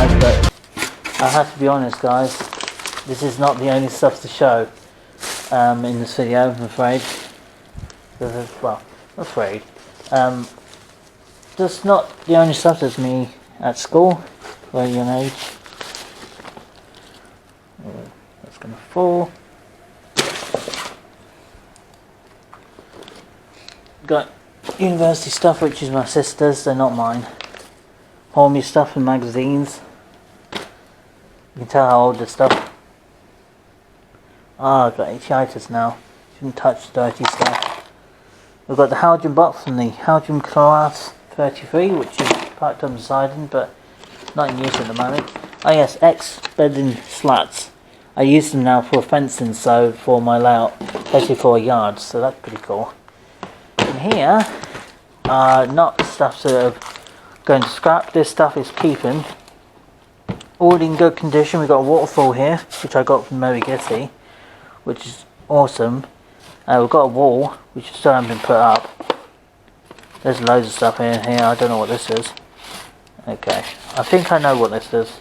guys, but I have to be honest guys, this is not the only stuff to show in this video, I'm afraid. Well, afraid. That's not the only stuff that's me at school, where you age. Oh, that's gonna fall. Got university stuff, which is my sister's, they're not mine. Homey stuff and magazines. You can tell how old this stuff. Ah, I've got itchitis now. Shouldn't touch dirty stuff. We've got the Halgem box from the Halgem Class 33, which is parked on the siding, but not in use at the moment. Oh yes, X bedding slats. I use them now for fencing, so for my layout, especially for a yard, so that's pretty cool. In here, not stuff that are going to scrap. This stuff is keeping. All in good condition. We've got a waterfall here, which I got from Mary Gitty, which is awesome. We've got a wall, which still hasn't been put up. There's loads of stuff in here. I don't know what this is. Okay, I think I know what this is.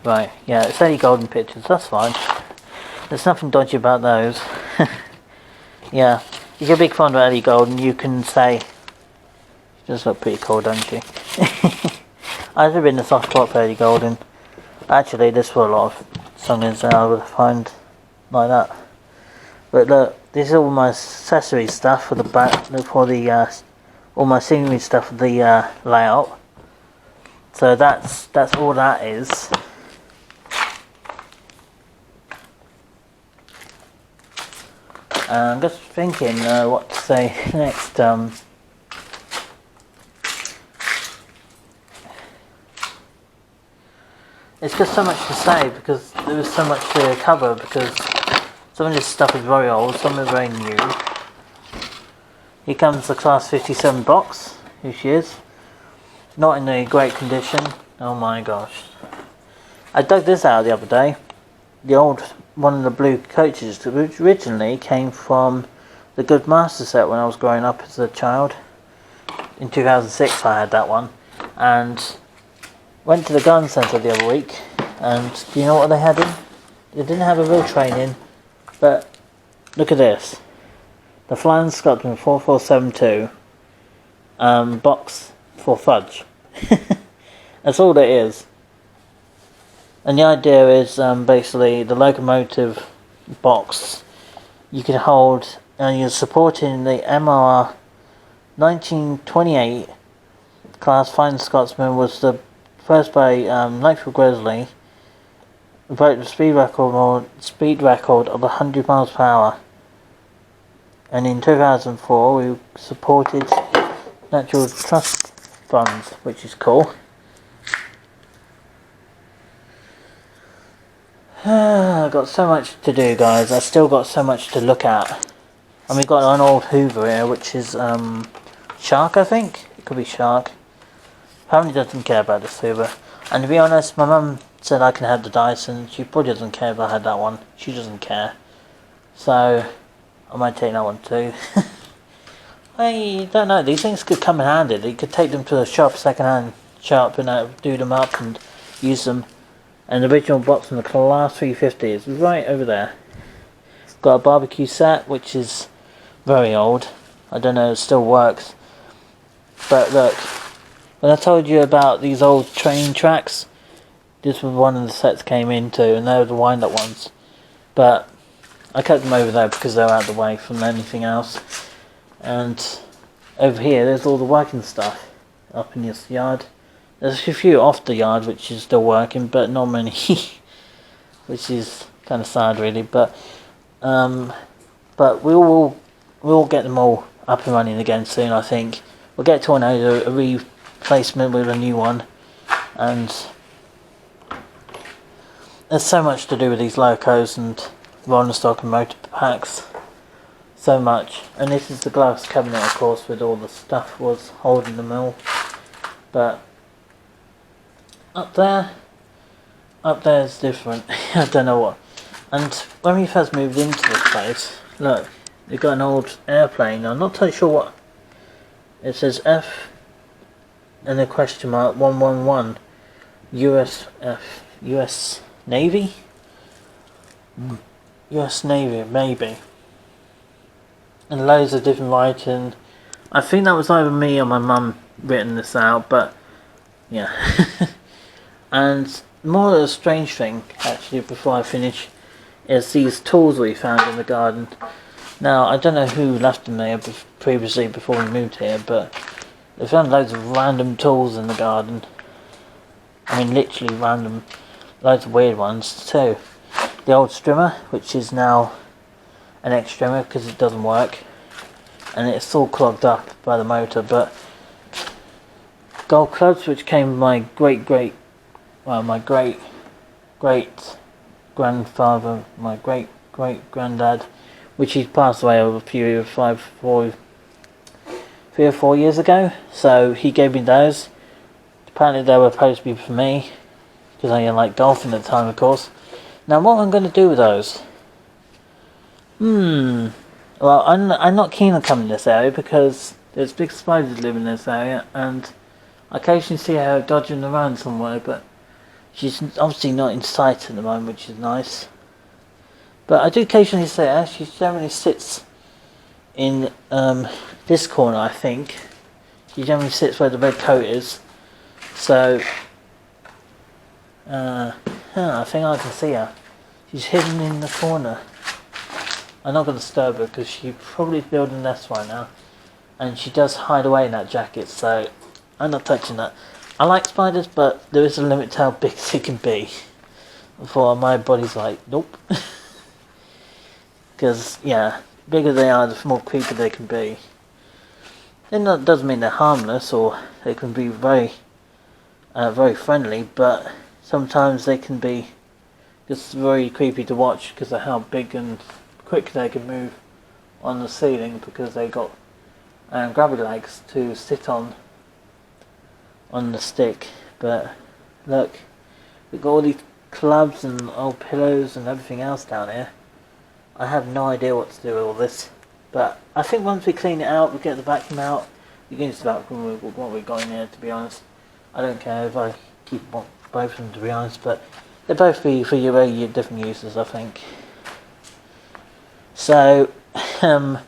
Right, yeah, it's only golden pictures, that's fine. There's nothing dodgy about those. Yeah, if you're a big fan of Ellie Golden, you can say, she does look pretty cool, don't she? I've never been a soft spot for Ellie Golden. Actually, there's for a lot of songs that I would find like that. But look, this is all my accessory stuff for the back, for the all my scenery stuff for the layout. So that's all that is. I'm just thinking what to say next. It's just so much to say because there was so much to cover, because some of this stuff is very old, some is very new. Here comes the Class 57 box. Here she is. Not in a great condition. Oh my gosh. I dug this out the other day. The old one of the blue coaches, which originally came from the Good Master set when I was growing up as a child. In 2006 I had that one. And went to the gun centre the other week, and do you know what they had in? They didn't have a real train in, but look at this. The Flying Scotsman 4472 box for fudge. That's all it is. And the idea is basically the locomotive box you can hold, and you're supporting the MR 1928 Class Flying Scotsman, was the first by Lightfoot Grizzly, broke the speed record of 100 miles per hour. And in 2004 we supported Natural Trust Funds, which is cool. I've got so much to do guys, I've still got so much to look at. And we've got an old Hoover here, which is Shark, I think? It could be Shark. Apparently doesn't care about this Hoover. And to be honest, my mum said I can have the Dyson. She probably doesn't care if I had that one. She doesn't care. So, I might take that one too. I don't know, these things could come in handy. You could take them to a shop, second-hand shop, and do them up and use them. And the original box from the Class 350 is right over there. Got a barbecue set, which is very old. I don't know if it still works. But look, when I told you about these old train tracks, this was one of the sets came into, and they were the wind-up ones. But I kept them over there because they're out of the way from anything else. And over here, there's all the working stuff up in this yard. There's a few off the yard which is still working, but not many, which is kind of sad really. But we'll get them all up and running again soon. I think we'll get Tornado a replacement with a new one, and there's so much to do with these locos and rolling stock and motor packs. So much. And this is the glass cabinet, of course, with all the stuff was holding them all. But up there is different. I don't know what. And when we first moved into this place, look, they've got an old airplane. I'm not totally sure what it says. F and a question mark 111 US Navy? US Navy, maybe. And loads of different writing. I think that was either me or my mum written this out, but yeah. And more of a strange thing, actually, before I finish, is these tools we found in the garden. Now, I don't know who left them there previously before we moved here, but they found loads of random tools in the garden. I mean, literally random, loads of weird ones too. The old strimmer, which is now an ex-strimmer because it doesn't work, and it's all clogged up by the motor. But golf clubs, which came from my great grandfather, my great granddad, which he passed away over 3 or 4 years ago. So he gave me those. Apparently they were supposed to be for me, because I didn't like golfing at the time, of course. Now what I'm going to do with those? Well, I'm not keen on coming to this area because there's big spiders live in this area, and I occasionally see her dodging around somewhere, but she's obviously not in sight at the moment, which is nice. But I do occasionally see her. She generally sits in this corner, I think. She generally sits where the red coat is. So, I think I can see her. She's hidden in the corner. I'm not going to disturb her because she's probably building a nest right now. And she does hide away in that jacket, so I'm not touching that. I like spiders, but there is a limit to how big they can be. Before my body's like, nope. Because, yeah, bigger they are, the more creepy they can be. And that doesn't mean they're harmless, or they can be very friendly, but sometimes they can be just very creepy to watch because of how big and quick they can move on the ceiling, because they got grabby legs to sit on the stick. But look, we've got all these clubs and old pillows and everything else down here. I have no idea what to do with all this, but I think once we clean it out, we get the vacuum out, we can just vacuum what we've got in here, to be honest. I don't care if I keep both of them, to be honest, but they'll both be for your very different uses, I think. So, I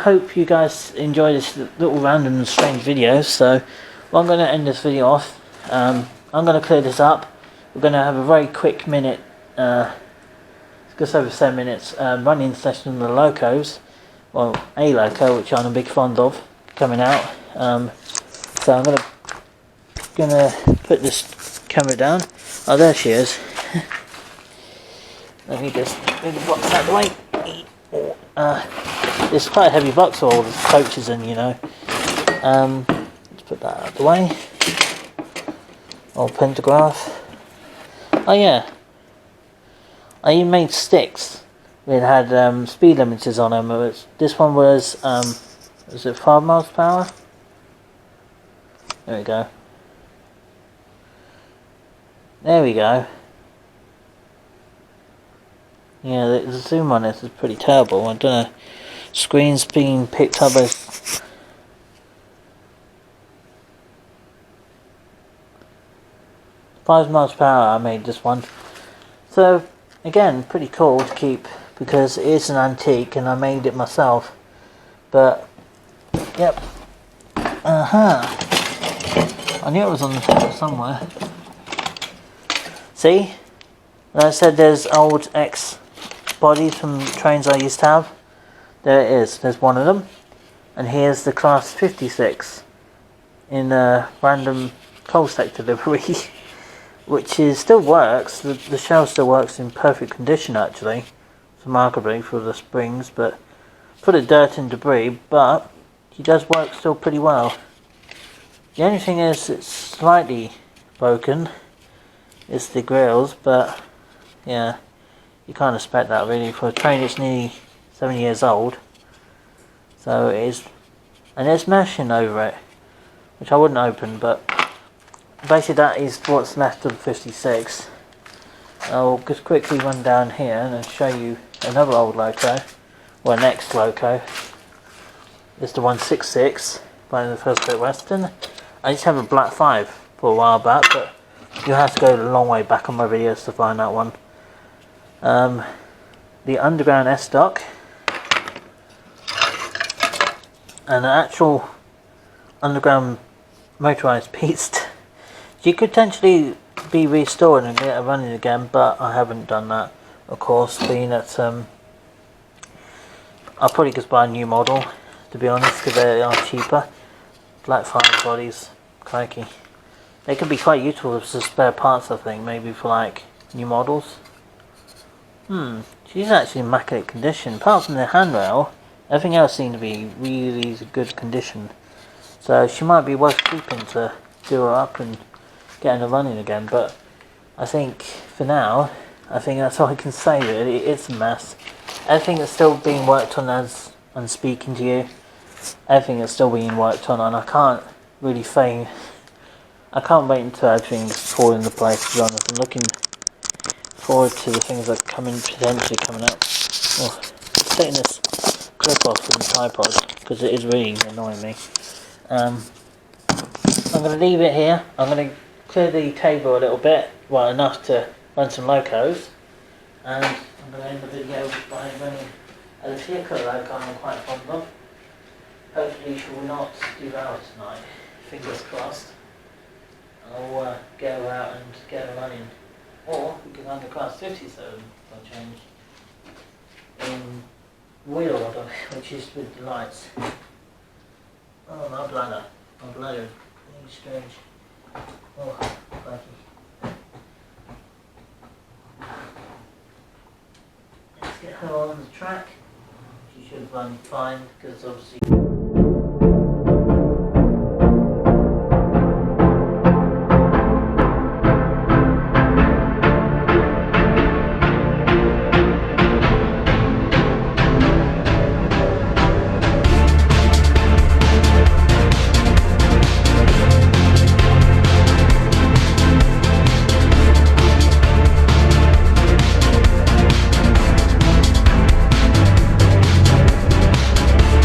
hope you guys enjoy this little random and strange video. So, well, I'm going to end this video off. I'm going to clear this up. We're going to have a very quick minute, just over 7 minutes, running session on the locos. Well, a loco, which I'm a big fond of, coming out. So I'm gonna put this camera down. Oh, there she is. Let me just move the box out of the way. It's quite a heavy box with all the coaches in, you know. Let's put that out of the way. Old pantograph. Oh yeah. I even made sticks. It had speed limiters on them. This one was it 5 miles per hour? There we go. There we go. Yeah, the zoom on this is pretty terrible. I don't know. Screen's being picked up as 5 miles per hour. I made this one. So again, pretty cool to keep because it is an antique and I made it myself. But yep. I knew it was on the table somewhere. See? Like I said, there's old X bodies from trains I used to have. There it is. There's one of them. And here's the class 56 in a random coal sector delivery, which still works. The shell still works in perfect condition, actually, remarkably for the springs, but full of dirt and debris. But he does work still pretty well. The only thing is, it's slightly broken. It's the grills, but yeah, you can't expect that really for a train that's nearly 7 years old. So it is, and there's meshing over it, which I wouldn't open, but basically that is what's left of the 56. I'll just quickly run down here and show you another old loco, well, next loco. It's the 166 by the First Great Western. I used to have a black 5 for a while back, but You have to go a long way back on my videos to find that one. The underground S-Dock and the actual underground motorised beast. She could potentially be restored and get it running again, but I haven't done that, of course, being that I'll probably just buy a new model, to be honest, because they are cheaper. Black fire bodies, crikey. They could be quite useful as spare parts, I think, maybe for like new models. She's actually in immaculate condition. Apart from the handrail, everything else seems to be really good condition. So she might be worth keeping to do her up and getting her running again. But I think for now, I think that's all I can say really. It's a mess. Everything is still being worked on as I'm speaking to you. Everything is still being worked on, and I can't really feign. I can't wait until everything's falling into place, to be honest. I'm looking forward to the things that are potentially coming up. Oh, just taking this clip off from the tripod because it is really annoying me. I'm going to leave it here. I'm going to clear the table a little bit, well enough to run some locos, and I'm going to end the video by running a vehicle loco I'm quite fond of. Hopefully she will not devour tonight, fingers crossed. I'll get her out and get her running. Or we can run the class 57 for a change in wheel order, which is with the lights. Oh, my bladder. My bladder is really strange. Oh, crikey. Let's get her on the track. She should run fine because obviously